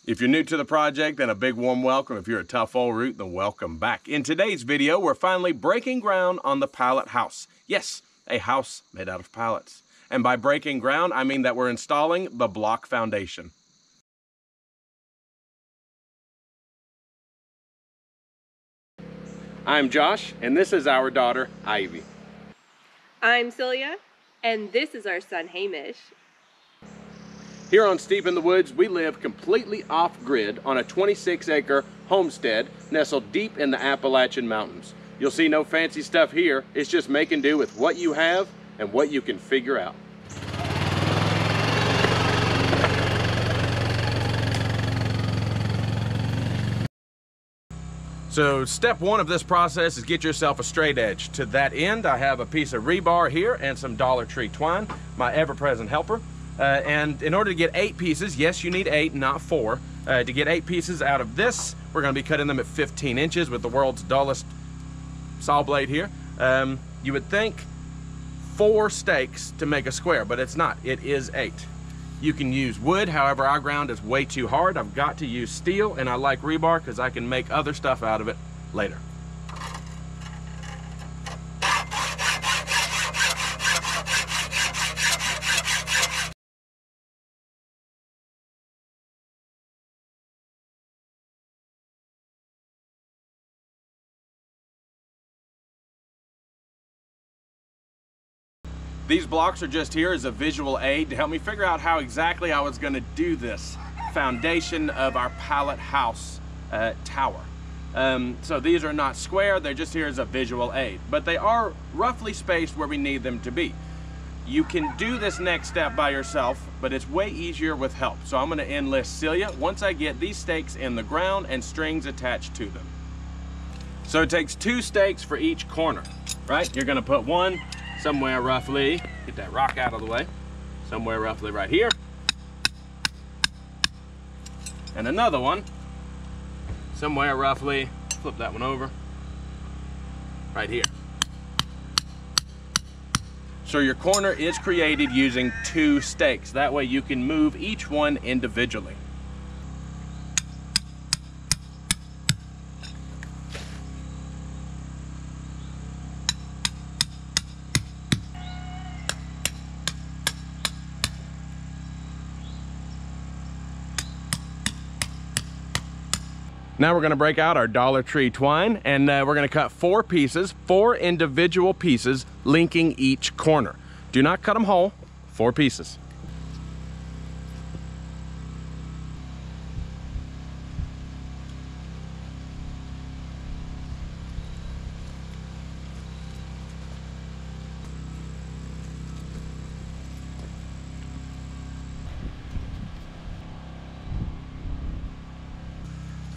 If you're new to the project, then a big warm welcome. If you're a tough old root, then welcome back. In today's video, we're finally breaking ground on the pallet house. Yes, a house made out of pallets. And by breaking ground, I mean that we're installing the block foundation. I'm Josh, and this is our daughter, Ivy. I'm Celia, and this is our son, Hamish. Here on Steep in the Woods, we live completely off-grid on a 26-acre homestead nestled deep in the Appalachian Mountains. You'll see no fancy stuff here. It's just making do with what you have and what you can figure out. So step one of this process is get yourself a straight edge. To that end, I have a piece of rebar here and some Dollar Tree twine, my ever-present helper. And in order to get 8 pieces, yes, you need 8, not 4. To get 8 pieces out of this, we're going to be cutting them at 15 inches with the world's dullest saw blade here. You would think 4 stakes to make a square, but it's not. It is 8. You can use wood, however, our ground is way too hard. I've got to use steel, and I like rebar because I can make other stuff out of it later. These blocks are just here as a visual aid to help me figure out how exactly I was going to do this foundation of our pallet house tower. So these are not square, they're just here as a visual aid, but they are roughly spaced where we need them to be. You can do this next step by yourself, but it's way easier with help. So I'm going to enlist Celia once I get these stakes in the ground and strings attached to them. So it takes 2 stakes for each corner, right? You're going to put one somewhere roughly, get that rock out of the way, somewhere roughly right here. And another one, somewhere roughly, flip that one over, right here. So your corner is created using 2 stakes. That way you can move each one individually. Now we're going to break out our Dollar Tree twine, and we're going to cut 4 pieces, 4 individual pieces linking each corner. Do not cut them whole, 4 pieces.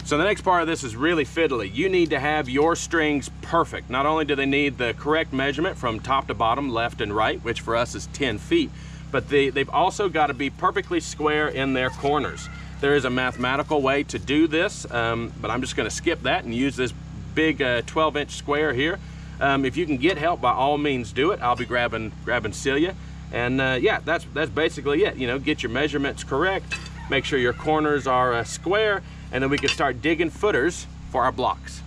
So the next part of this is really fiddly. You need to have your strings perfect. Not only do they need the correct measurement from top to bottom, left and right, which for us is 10 feet, but they've also got to be perfectly square in their corners. There is a mathematical way to do this, but I'm just going to skip that and use this big 12-inch square here. If you can get help, by all means do it. I'll be grabbing Celia. And yeah, that's basically it. You know, get your measurements correct, make sure your corners are square, and then we can start digging footers for our blocks.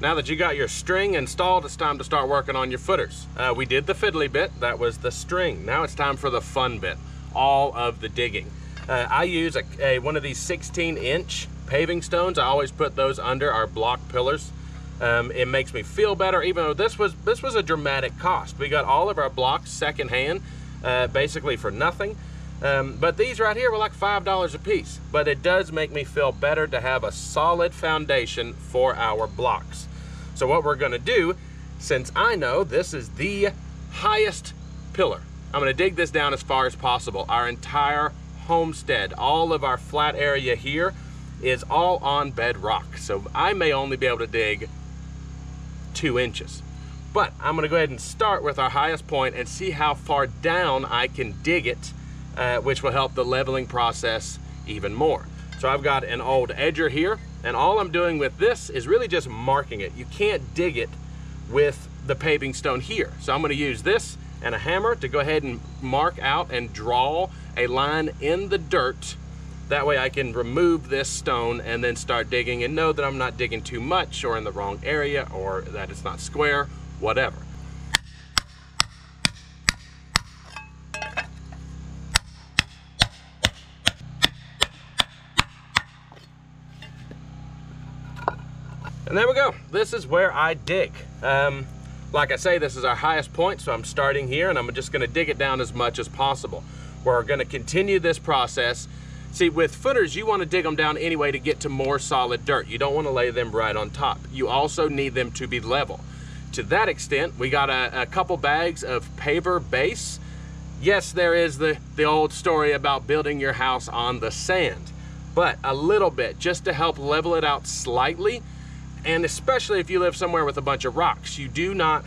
Now that you got your string installed, it's time to start working on your footers. We did the fiddly bit, that was the string. Now it's time for the fun bit, all of the digging. I use one of these 16-inch paving stones. I always put those under our block pillars. It makes me feel better, even though this was a dramatic cost. We got all of our blocks secondhand, basically for nothing. But these right here were like $5 a piece. But it does make me feel better to have a solid foundation for our blocks. So what we're gonna do, since I know this is the highest pillar I'm gonna dig this down as far as possible. Our entire homestead, all of our flat area here is all on bedrock. So I may only be able to dig 2 inches. But I'm gonna go ahead and start with our highest point and see how far down I can dig it, which will help the leveling process even more. So I've got an old edger here, and all I'm doing with this is really just marking it. You can't dig it with the paving stone here. So I'm gonna use this and a hammer to go ahead and mark out and draw a line in the dirt. That way I can remove this stone and then start digging and know that I'm not digging too much or in the wrong area or that it's not square, whatever. And there we go. This is where I dig. Like I say, this is our highest point, so I'm starting here and I'm just gonna dig it down as much as possible. We're gonna continue this process. See, with footers, you wanna dig them down anyway to get to more solid dirt. You don't wanna lay them right on top. You also need them to be level. To that extent, we got a couple bags of paver base. Yes, there is the old story about building your house on the sand, but a little bit, just to help level it out slightly. And especially if you live somewhere with a bunch of rocks, you don't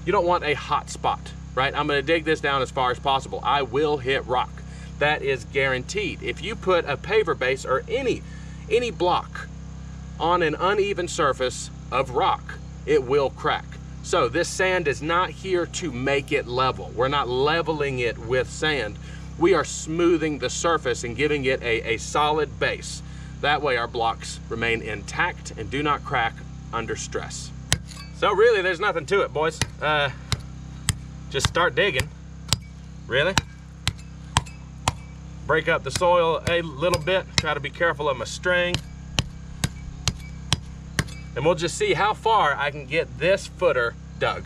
want a hot spot, right? I'm gonna dig this down as far as possible. I will hit rock. That is guaranteed. If you put a paver base or any block on an uneven surface of rock, it will crack. So this sand is not here to make it level. We're not leveling it with sand. We are smoothing the surface and giving it a solid base. That way our blocks remain intact and do not crack under stress. So really, there's nothing to it, boys. Just start digging, really. Break up the soil a little bit. Try to be careful of my string. And we'll just see how far I can get this footer dug.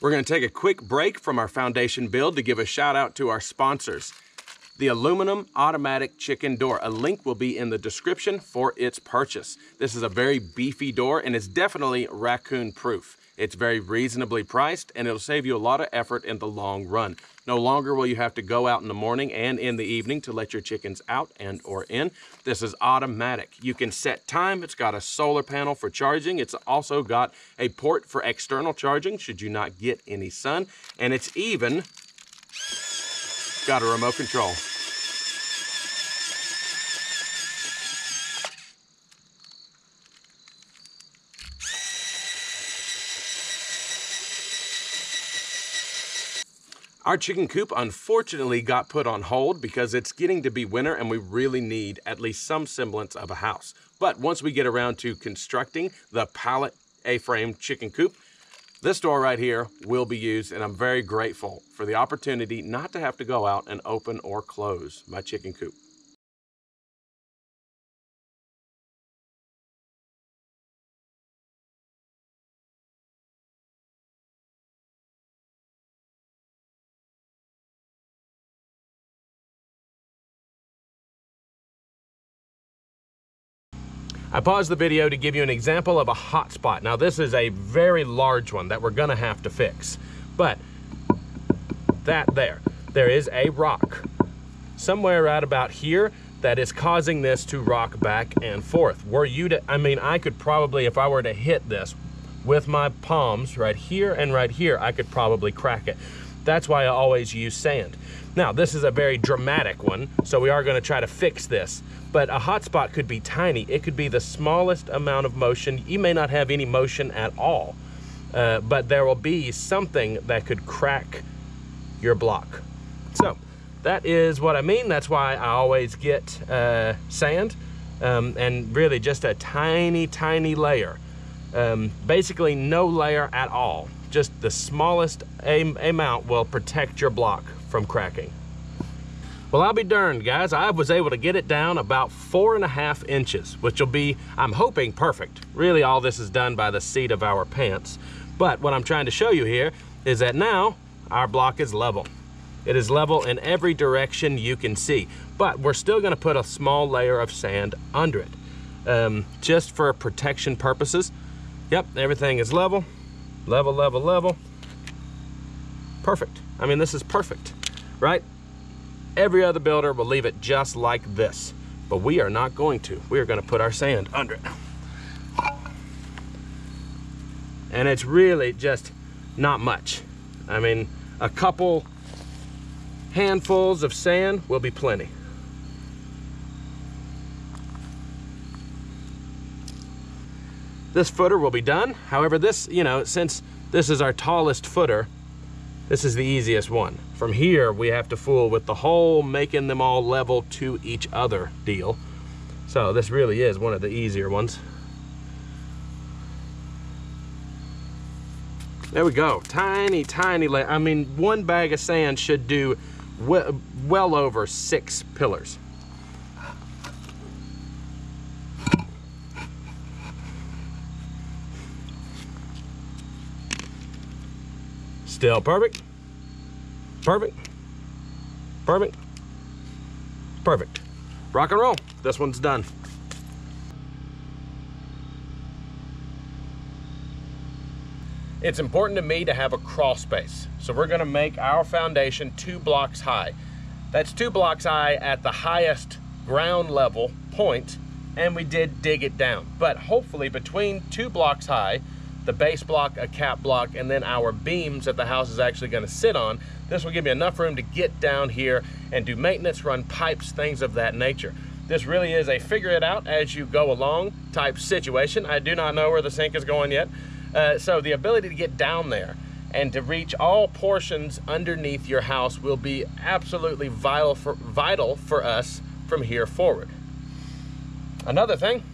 We're gonna take a quick break from our foundation build to give a shout out to our sponsors. The aluminum automatic chicken door. A link will be in the description for its purchase. This is a very beefy door and it's definitely raccoon proof. It's very reasonably priced and it'll save you a lot of effort in the long run. No longer will you have to go out in the morning and in the evening to let your chickens out and or in. This is automatic. You can set time. It's got a solar panel for charging. It's also got a port for external charging should you not get any sun. And it's even got a remote control. Our chicken coop unfortunately got put on hold because it's getting to be winter and we really need at least some semblance of a house. But once we get around to constructing the Pallet A-frame chicken coop, this door right here will be used, and I'm very grateful for the opportunity not to have to go out and open or close my chicken coop. I paused the video to give you an example of a hot spot. Now this is a very large one that we're gonna have to fix. But there is a rock somewhere right about here that is causing this to rock back and forth. I could probably, if I were to hit this with my palms right here and right here, I could probably crack it. That's why I always use sand. Now, this is a very dramatic one, so we are gonna try to fix this. But a hot spot could be tiny. It could be the smallest amount of motion. You may not have any motion at all, but there will be something that could crack your block. So that is what I mean. That's why I always get sand and really just a tiny, tiny layer. Basically no layer at all. Just the smallest amount will protect your block from cracking. Well, I'll be darned, guys. I was able to get it down about 4.5 inches, which will be, I'm hoping, perfect. Really, all this is done by the seat of our pants. But what I'm trying to show you here is that now our block is level. It is level in every direction you can see, but we're still gonna put a small layer of sand under it. just for protection purposes. Yep, everything is level, level, level, level. Perfect. I mean, this is perfect, right? Every other builder will leave it just like this, but we are not going to. We are going to put our sand under it. And it's really just not much. I mean, a couple handfuls of sand will be plenty. This footer will be done. However, this, you know, since this is our tallest footer, this is the easiest one. From here, we have to fool with the whole making them all level to each other deal. So this really is one of the easier ones. There we go, tiny, tiny, I mean, one bag of sand should do well over 6 pillars. Still perfect, perfect, perfect, perfect. Rock and roll, this one's done. It's important to me to have a crawl space. So we're gonna make our foundation 2 blocks high. That's 2 blocks high at the highest ground level point, and we did dig it down. But hopefully between 2 blocks high, the base block, a cap block, and then our beams that the house is actually gonna sit on, this will give me enough room to get down here and do maintenance, run pipes, things of that nature. This really is a figure it out as you go along type situation. I do not know where the sink is going yet. So the ability to get down there and to reach all portions underneath your house will be absolutely vital for us from here forward. Another thing,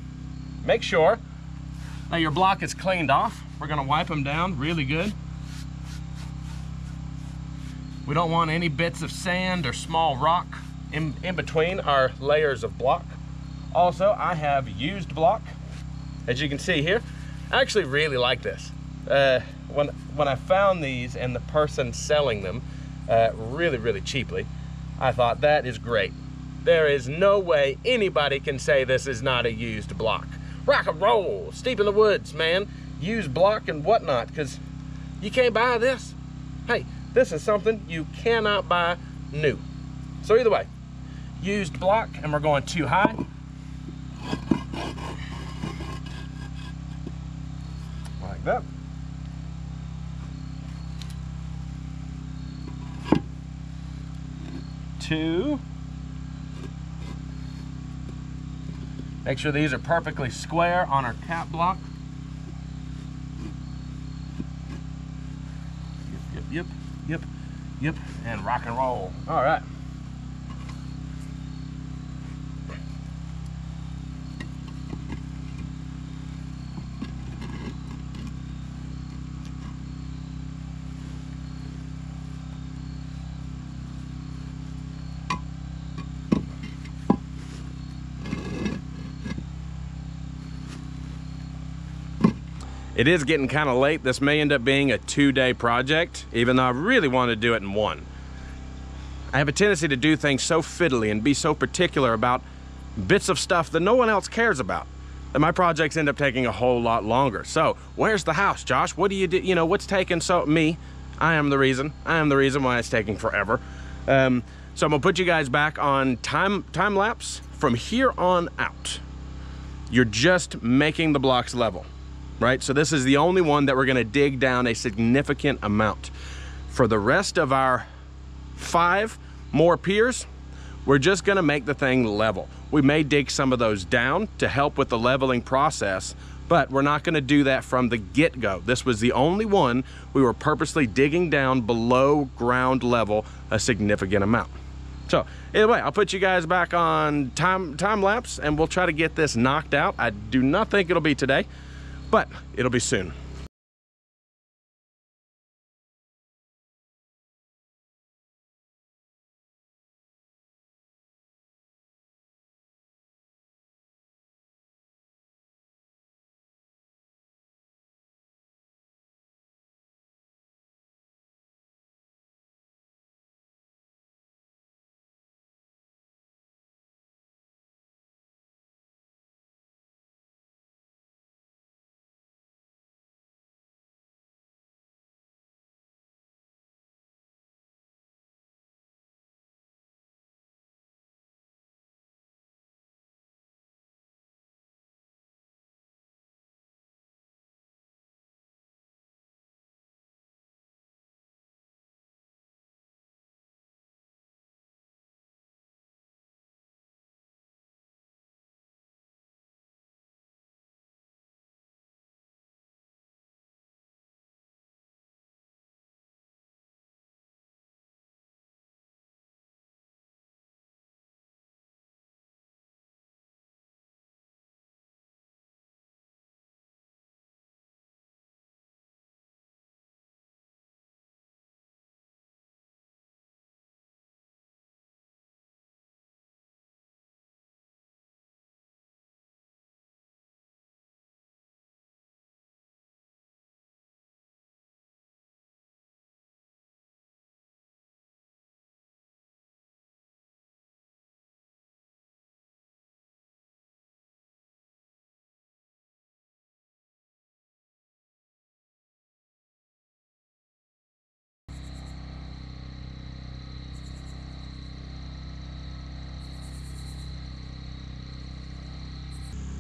make sure that your block is cleaned off. We're gonna wipe them down really good. We don't want any bits of sand or small rock in between our layers of block. Also, I have used block, as you can see here. I actually really like this. When I found these and the person selling them really, really cheaply, I thought that is great. There is no way anybody can say this is not a used block. Rock and roll, steep in the woods, man. Used block and whatnot, because you can't buy this. Hey, this is something you cannot buy new. So either way, used block, and we're going 2 high. Like that. Two. Make sure these are perfectly square on our cap block. Yep, and rock and roll. All right. It is getting kind of late. This may end up being a 2-day project, even though I really want to do it in 1. I have a tendency to do things so fiddly and be so particular about bits of stuff that no one else cares about, that my projects end up taking a whole lot longer. So, where's the house, Josh? What do you do? You know, what's taking me? I am the reason why it's taking forever. So I'm gonna put you guys back on time lapse. From here on out, you're just making the blocks level. Right? So this is the only one that we're gonna dig down a significant amount. For the rest of our 5 more piers, we're just gonna make the thing level. We may dig some of those down to help with the leveling process, but we're not gonna do that from the get-go. This was the only one we were purposely digging down below ground level a significant amount. So either way, I'll put you guys back on time lapse, and we'll try to get this knocked out. I do not think it'll be today, but it'll be soon.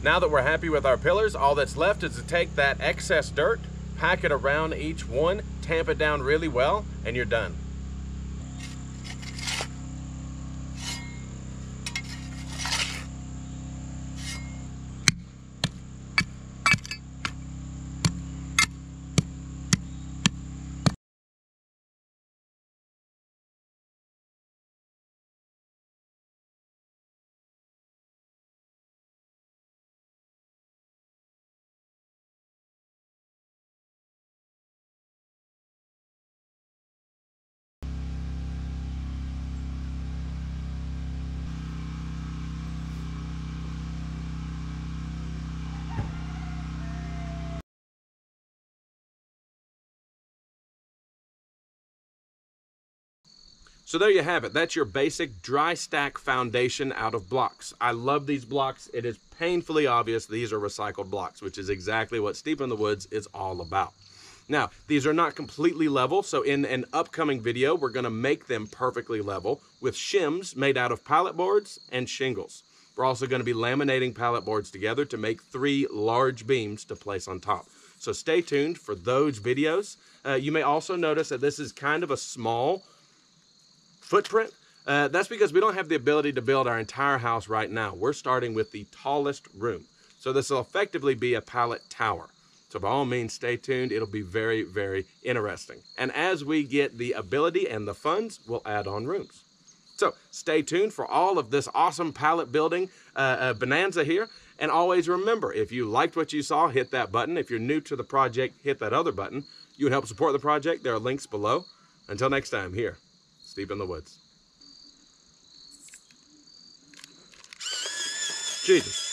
Now that we're happy with our pillars, all that's left is to take that excess dirt, pack it around each one, tamp it down really well, and you're done. So there you have it. That's your basic dry stack foundation out of blocks. I love these blocks. It is painfully obvious these are recycled blocks, which is exactly what Steep in the Woods is all about. Now, these are not completely level, so in an upcoming video, we're gonna make them perfectly level with shims made out of pallet boards and shingles. We're also gonna be laminating pallet boards together to make 3 large beams to place on top. So stay tuned for those videos. You may also notice that this is kind of a small footprint. That's because we don't have the ability to build our entire house right now. We're starting with the tallest room. So this will effectively be a pallet tower. So by all means, stay tuned. It'll be very, very interesting. And as we get the ability and the funds, we'll add on rooms. So stay tuned for all of this awesome pallet building bonanza here. And always remember, if you liked what you saw, hit that button. If you're new to the project, hit that other button. You can help support the project. There are links below. Until next time, here, Steep in the Woods. Jesus.